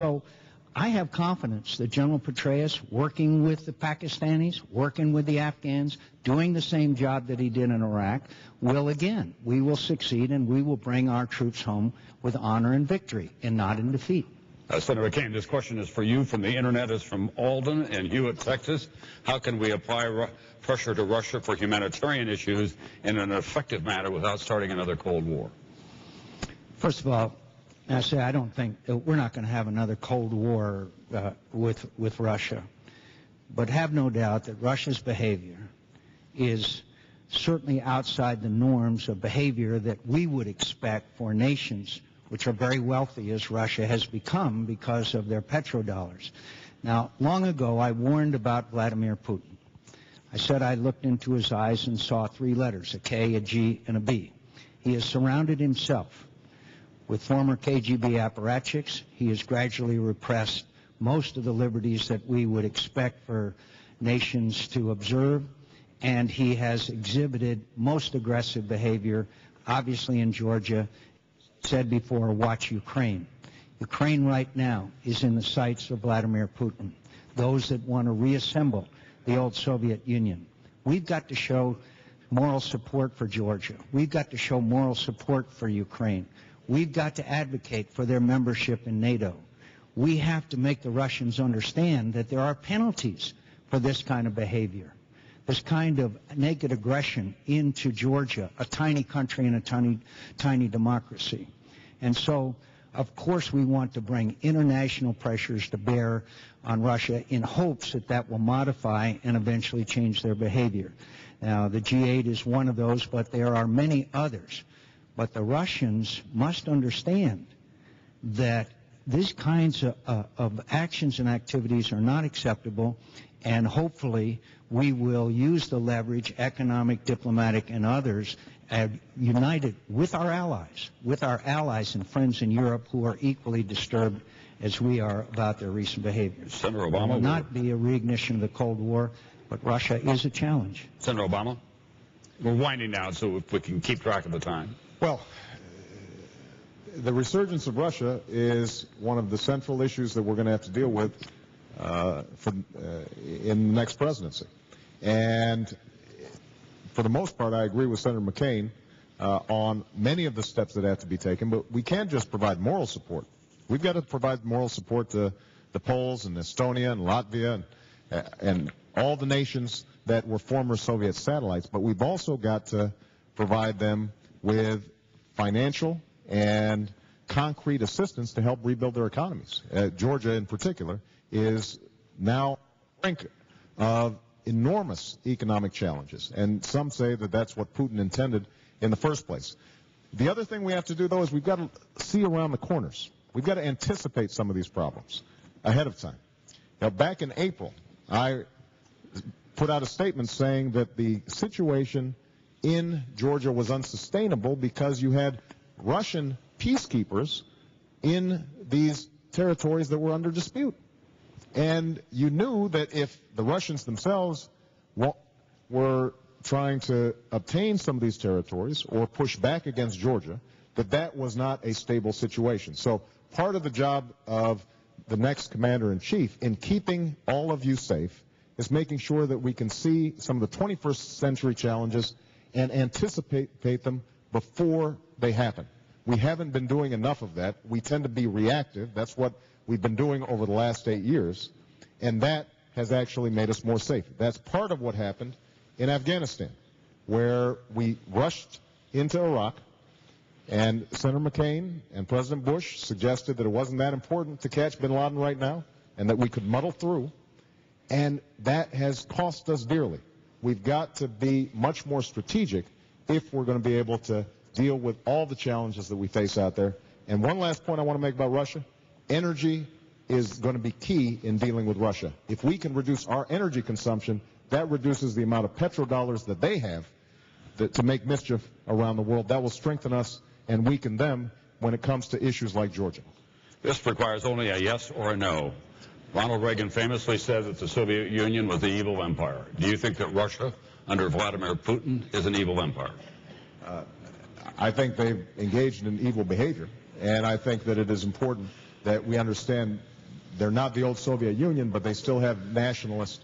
So I have confidence that General Petraeus, working with the Pakistanis, working with the Afghans, doing the same job that he did in Iraq, we will succeed and we will bring our troops home with honor and victory and not in defeat. Senator McCain, this question is for you from the internet. It's from Alden in Hewitt, Texas. How can we apply pressure to Russia for humanitarian issues in an effective manner without starting another Cold War? First of all, I say I don't think we're not going to have another Cold War with Russia, but have no doubt that Russia's behavior is certainly outside the norms of behavior that we would expect for nations which are very wealthy, as Russia has become because of their petrodollars. Now, long ago, I warned about Vladimir Putin. I said I looked into his eyes and saw three letters, a K, a G, and a B. He has surrounded himself with former KGB apparatchiks. He has gradually repressed most of the liberties that we would expect for nations to observe, and he has exhibited most aggressive behavior, obviously in Georgia. Said before, watch Ukraine. Ukraine right now is in the sights of Vladimir Putin, those that want to reassemble the old Soviet Union. We've got to show moral support for Georgia. We've got to show moral support for Ukraine. We've got to advocate for their membership in NATO. We have to make the Russians understand that there are penalties for this kind of behavior, this kind of naked aggression into Georgia, a tiny country and a tiny democracy. And so, of course, we want to bring international pressures to bear on Russia in hopes that that will modify and eventually change their behavior. Now, the G8 is one of those, but there are many others. But the Russians must understand that these kinds of actions and activities are not acceptable, and hopefully we will use the leverage, economic, diplomatic, and others, united with our allies and friends in Europe who are equally disturbed as we are about their recent behavior. Senator Obama, it will not be a reignition of the Cold War, but Russia is a challenge. Senator Obama, we're winding down, so if we can keep track of the time. Well, the resurgence of Russia is one of the central issues that we're going to have to deal with in the next presidency. And for the most part, I agree with Senator McCain on many of the steps that have to be taken, but we can't just provide moral support. We've got to provide moral support to the Poles and Estonia and Latvia and all the nations that were former Soviet satellites, but we've also got to provide them with financial and concrete assistance to help rebuild their economies. Georgia, in particular, is now on the brink of enormous economic challenges, and some say that that's what Putin intended in the first place. The other thing we have to do, though, is we've got to see around the corners. We've got to anticipate some of these problems ahead of time. Now, back in April, I put out a statement saying that the situation in Georgia was unsustainable because you had Russian peacekeepers in these territories that were under dispute. And you knew that if the Russians themselves were trying to obtain some of these territories or push back against Georgia, that that was not a stable situation. So part of the job of the next commander-in-chief in keeping all of you safe is making sure that we can see some of the 21st century challenges and anticipate them before they happen. We haven't been doing enough of that. We tend to be reactive. That's what we've been doing over the last 8 years, and that has actually made us more safe. That's part of what happened in Afghanistan, where we rushed into Iraq, and Senator McCain and President Bush suggested that it wasn't that important to catch bin Laden right now and that we could muddle through, and that has cost us dearly. We've got to be much more strategic if we're going to be able to deal with all the challenges that we face out there. And one last point I want to make about Russia. Energy is going to be key in dealing with Russia. If we can reduce our energy consumption, that reduces the amount of petrodollars that they have to make mischief around the world. That will strengthen us and weaken them when it comes to issues like Georgia. This requires only a yes or a no. Ronald Reagan famously said that the Soviet Union was the evil empire. Do you think that Russia, under Vladimir Putin, is an evil empire? I think they've engaged in evil behavior, and I think that it is important that we understand they're not the old Soviet Union, but they still have nationalist